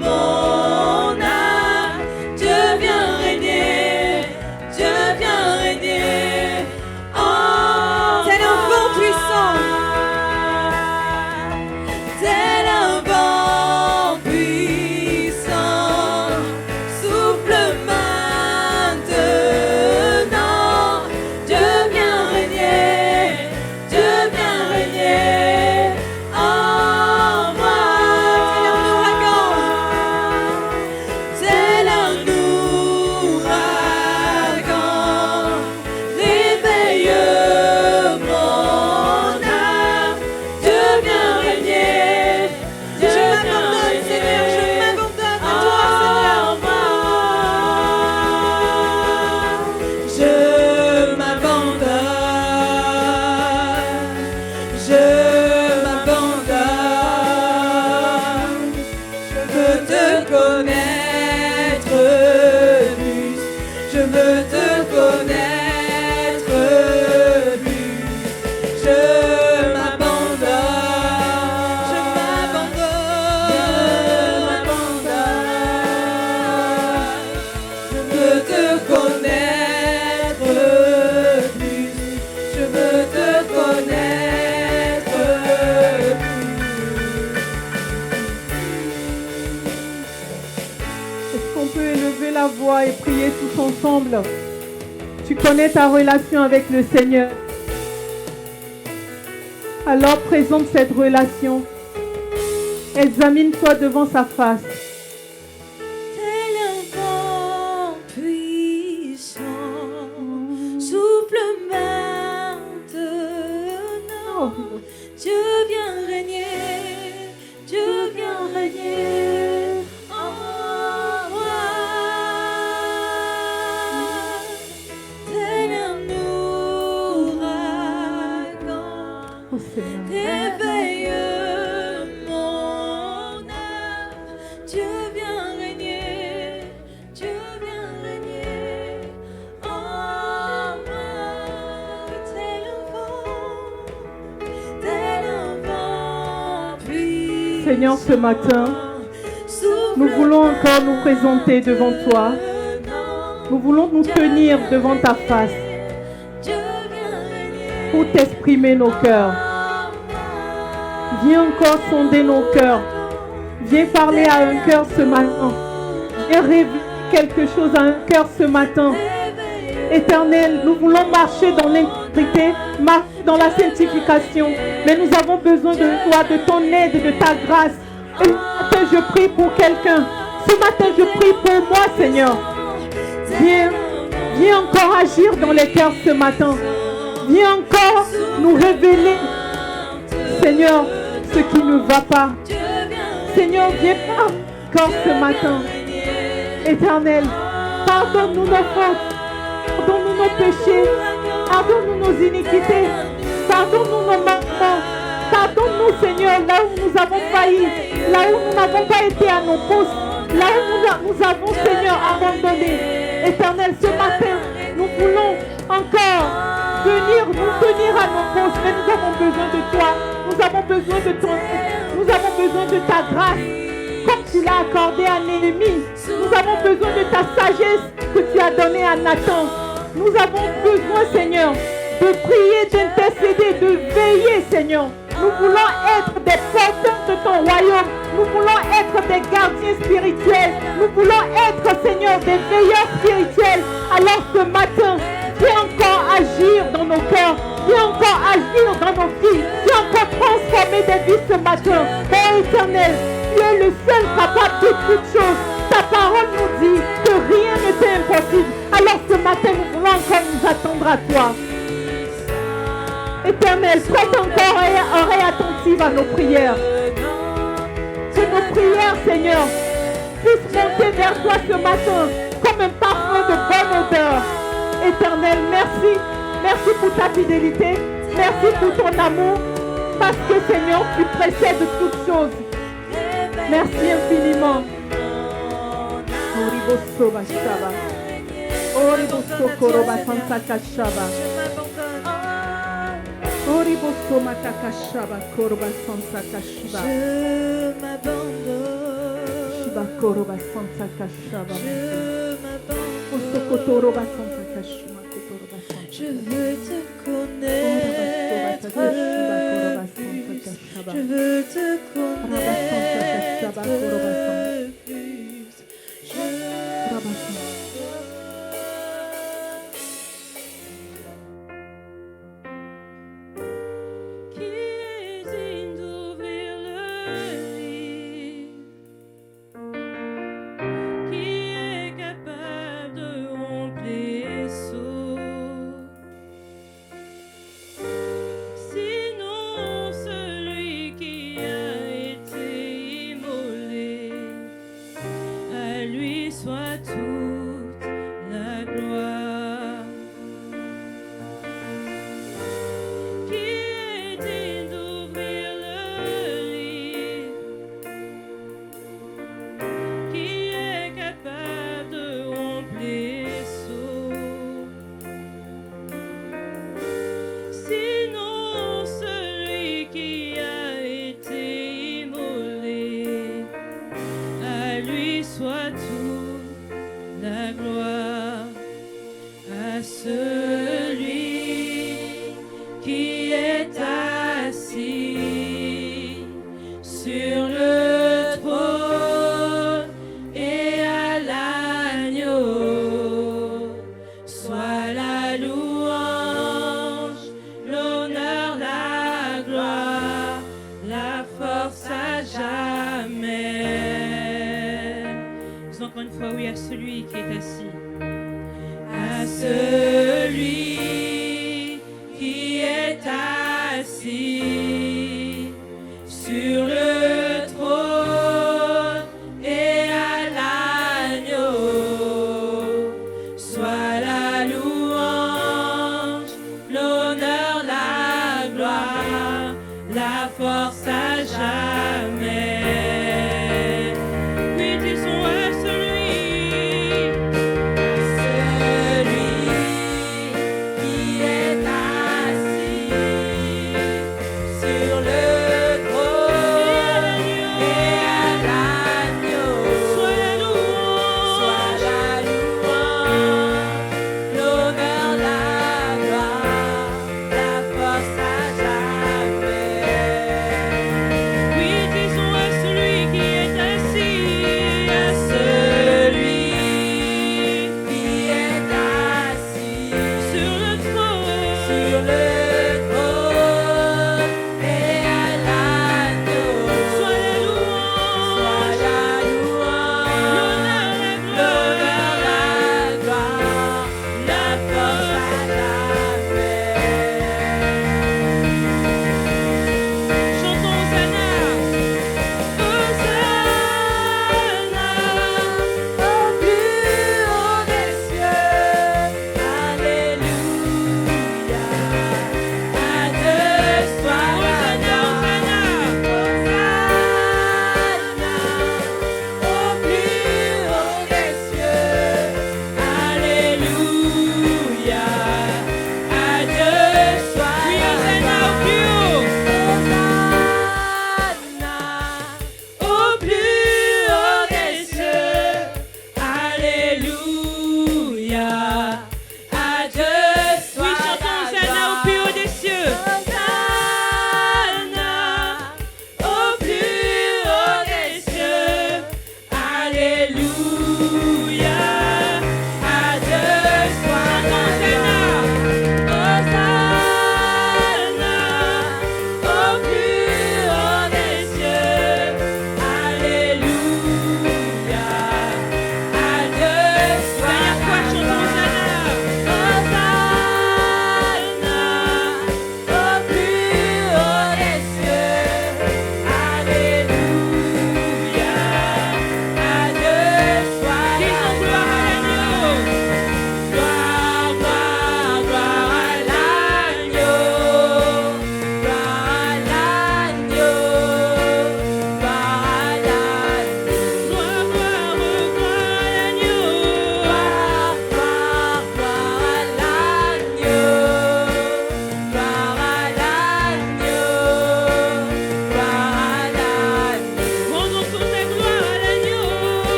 mon âme. Dieu vient régner, Dieu vient régner en tel un vent puissant, tel un vent puissant, souffle maintenant. Dieu vient régner, Dieu vient régner en moi. Tel un ouragan, tel un ouragan, réveille mon âme. Dieu vient régner, Dieu vient régner. Seigneur, je m'abandonne à toi, Seigneur. Je m'abandonne, je m'abandonne. Je veux te connaître plus, je veux te connaître plus. Je m'abandonne, je m'abandonne. Je veux te connaître plus, je veux te connaître plus. Est-ce qu'on peut élever la voix et prier tous ensemble? Tu connais ta relation avec le Seigneur. Alors présente cette relation. Examine-toi devant sa face. Tel un vent puissant, souffle maintenant. Dieu vient régner, Dieu vient régner en moi. Tel un ouragan, Oh Seigneur. réveille mon âme. Dieu vient régner, Dieu vient régner en moi. Tel un vent puissant. Seigneur, ce matin, nous voulons encore nous présenter devant toi. Nous voulons nous tenir devant ta face pour t'exprimer nos cœurs. Viens encore sonder nos cœurs. Viens parler à un cœur ce matin. Viens révéler quelque chose à un cœur ce matin. Éternel, nous voulons marcher dans l'intégrité, marcher dans la sanctification. Mais nous avons besoin de toi, de ton aide, de ta grâce. Et ce matin, je prie pour quelqu'un. Ce matin, je prie pour moi, Seigneur. Viens encore agir dans les cœurs ce matin. Viens encore nous révéler, Seigneur, ce qui ne va pas. Seigneur, viens encore ce matin. Éternel, pardonne-nous nos fautes. Pardonne-nous nos péchés. Pardonne-nous nos iniquités. Pardonne-nous nos manquements. Pardonne-nous, Seigneur, là où nous avons failli. Là où nous n'avons pas été à nos postes. Là où nous avons, Seigneur, abandonné. Éternel, ce matin, nous voulons encore venir nous tenir à nos postes. Mais nous avons besoin de toi. Nous avons besoin de ton aide. Nous Nous avons besoin de ta grâce, comme tu l'as accordé à Néhémie. Nous avons besoin de ta sagesse que tu as donnée à Nathan. Nous avons besoin, Seigneur, de prier, d'intercéder, de veiller, Seigneur. Nous voulons être des porteurs de ton royaume. Nous voulons être des gardiens spirituels. Nous voulons être, Seigneur, des veilleurs spirituels. Alors ce matin, viens encore agir dans nos cœurs. Viens encore agir dans nos vies. Viens encore transformer des vies ce matin. Père éternel, tu es le seul capable de toutes choses. Ta parole nous dit que rien ne t'est impossible. Alors ce matin, nous voulons encore nous attendre à toi. Éternel, prête encore oreille attentive à nos prières. Que nos prières, Seigneur, puissent monter vers toi ce matin comme un parfum de bonne odeur. Éternel, merci. Merci pour ta fidélité. Merci pour ton amour. Parce que, Seigneur, tu précèdes toutes choses. Merci infiniment. Oriboso matakashaba koroba sansa kashiba. Je m'abandonne. Shiba koroba sansa kashaba. Je m'abandonne. Osokotoroba sansa kashima kotoroba sansa. Je veux te connaître. Je veux te connaître plus.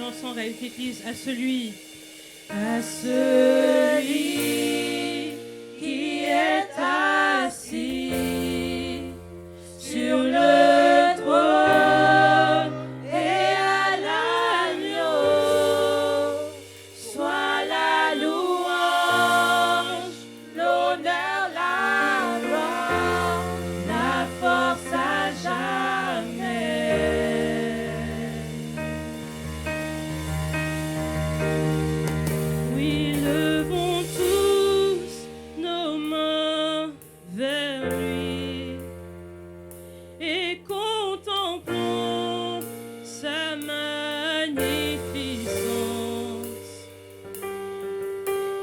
ensemble avec l'Église à celui qui est assis sur le trône et à l'agneau, soit la louange, l'honneur, la gloire, la force à jamais. Oui, levons tous nos mains vers lui et contemplons sa magnificence.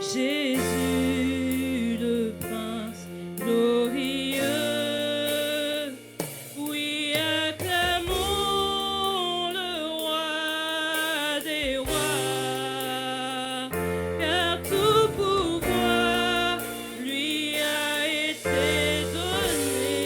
Jésus, le Prince glorieux, oui, acclamons le roi des rois, car tout pouvoir lui a été donné.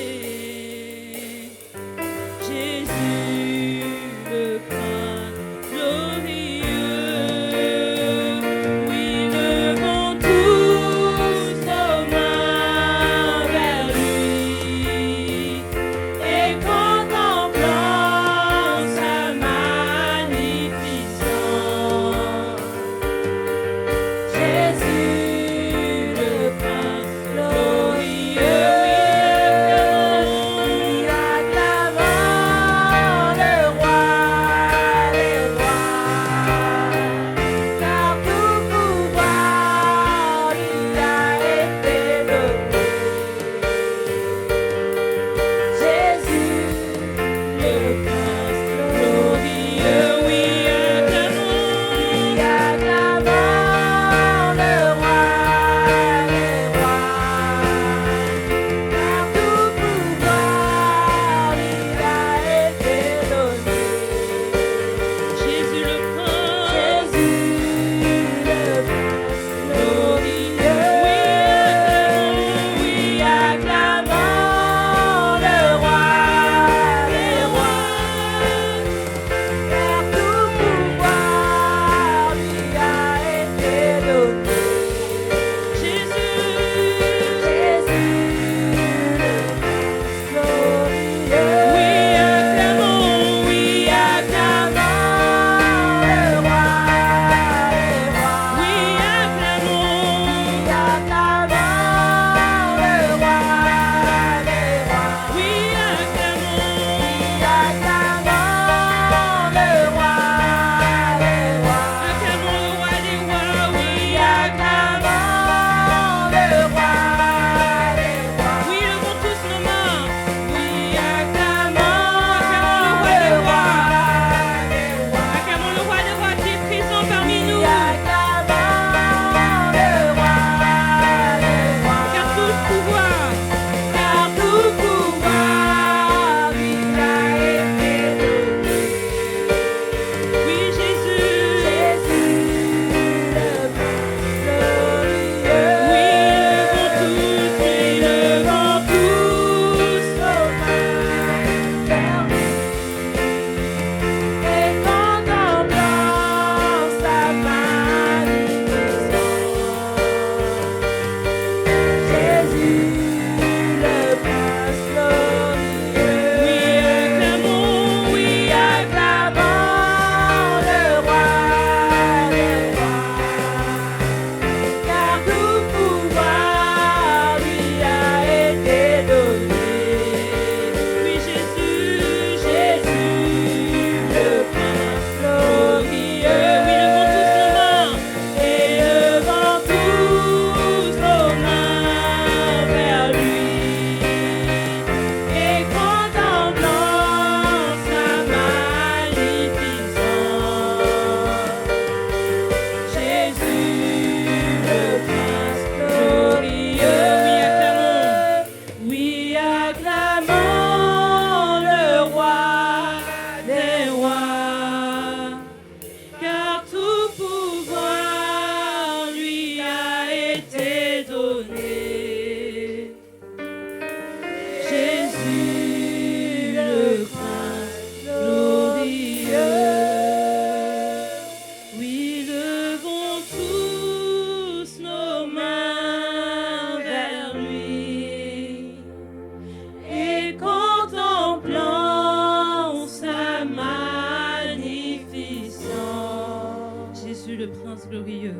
prince glorieux.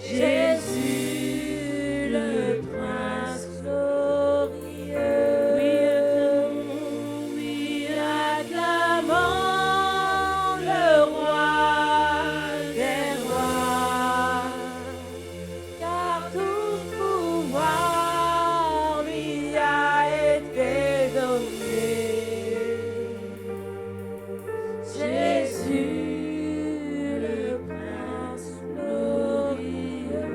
Jésus, le prince glorieux. Oui, Acclamons le roi des rois, car tout pouvoir lui a été donné. Jésus, le prince glorieux.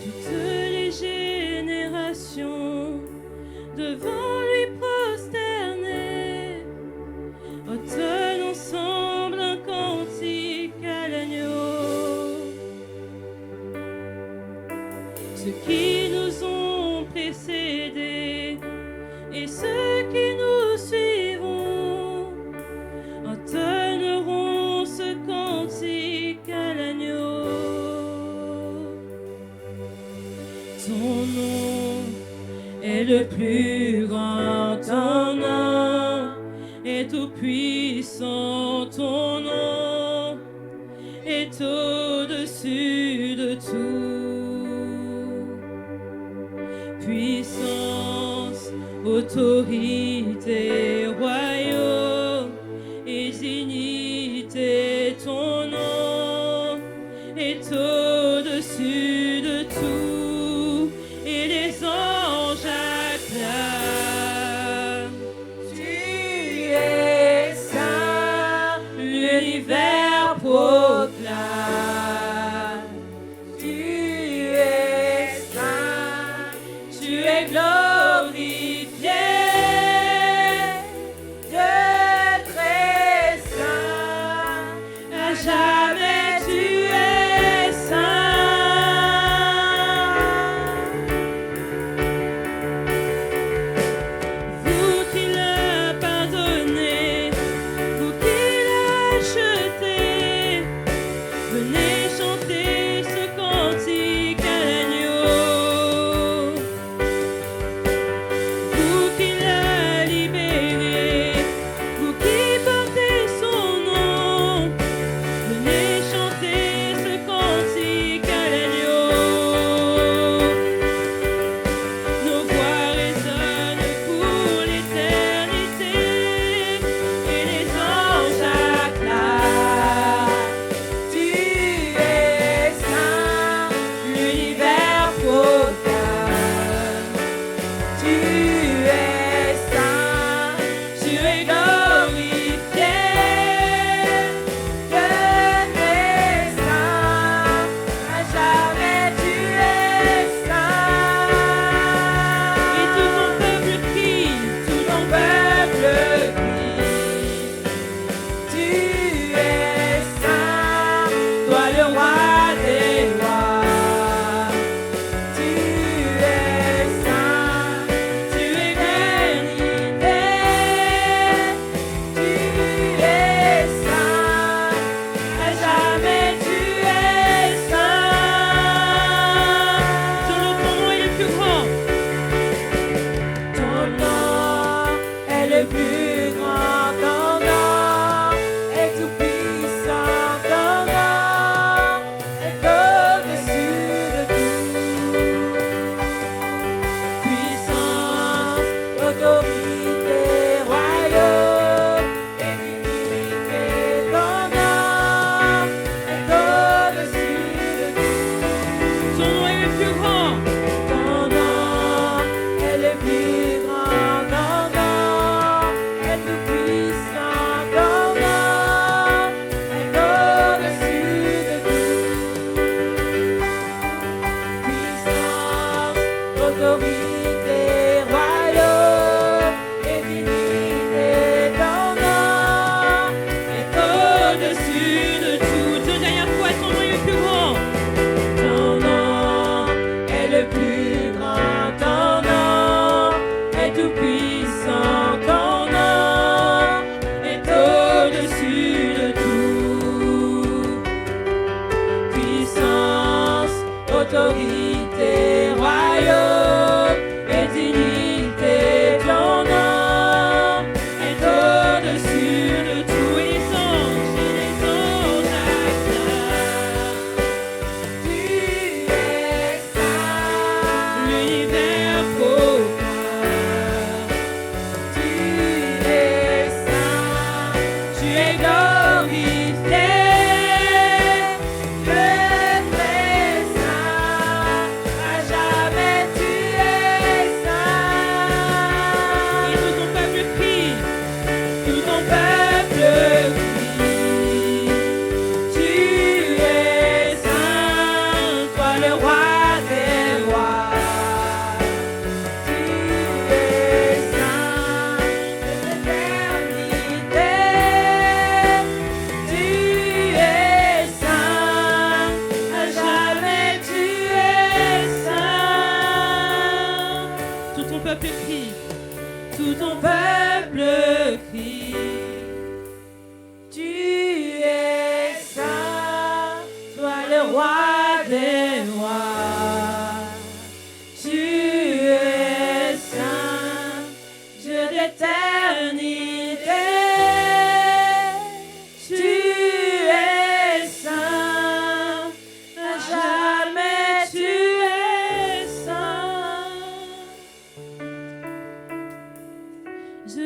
toutes les générations devant lui prosternées entonnent ensemble un cantique à l'agneau. Ceux qui nous ont précédés et ceux qui nous suivront entonneront ce cantique à l'agneau. Ton nom est le plus grand, ton nom est tout puissant, ton nom est au-dessus de tout. Puissance, autorité, royaume et dignité, ton nom est au-dessus de tout, et les anges acclament. Tu es saint, L'univers proclame. tu es saint, Tu es glorifié. Dieu très saint, À jamais tu es saint. Vous qui l'avez pardonné, vous qui l'avez acheté, venez chanter ce cantique à l'agneau. Vous qui l'avez libéré, vous qui portez son nom, venez chanter ce cantique à l'agneau. Nos voix résonnent pour l'éternité, et les anges acclament. tu es saint, L'univers proclame. tu es saint, Tu es glorifié. Dieu très saint, à jamais tu es saint. Et tout ton peuple crie, tout ton peuple crie. Tu es saint, Toi le roi des rois, tu es saint, tu es béni. tu es saint, À jamais tu es saint. Ton nom est le plus grand. ton nom est le plus grand, ton nom est tout puissant, ton nom est au-dessus de tout. Puissance, autorité, royaume et dignité, ton nom est au-dessus de tout. Ton nom est le plus grand. Ton nom est le plus grand, ton nom est tout puissant, ton nom est au-dessus de tout. Puissance, autorité, royaume et dignité, ton nom est Au-dessus de tout. Deux dernières fois, ton nom est le plus grand. ton nom est le plus grand, ton nom est tout puissant, ton nom est au-dessus de tout. Puissance, autorité, royaume et dignité, ton nom est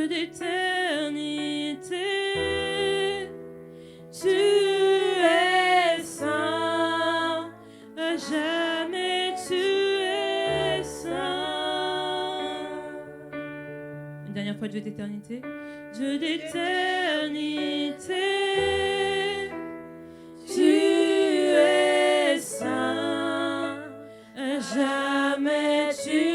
Dieu d'éternité, tu es saint, à jamais tu es saint. Une dernière fois, Dieu d'éternité. Dieu d'éternité, tu es saint, à jamais tu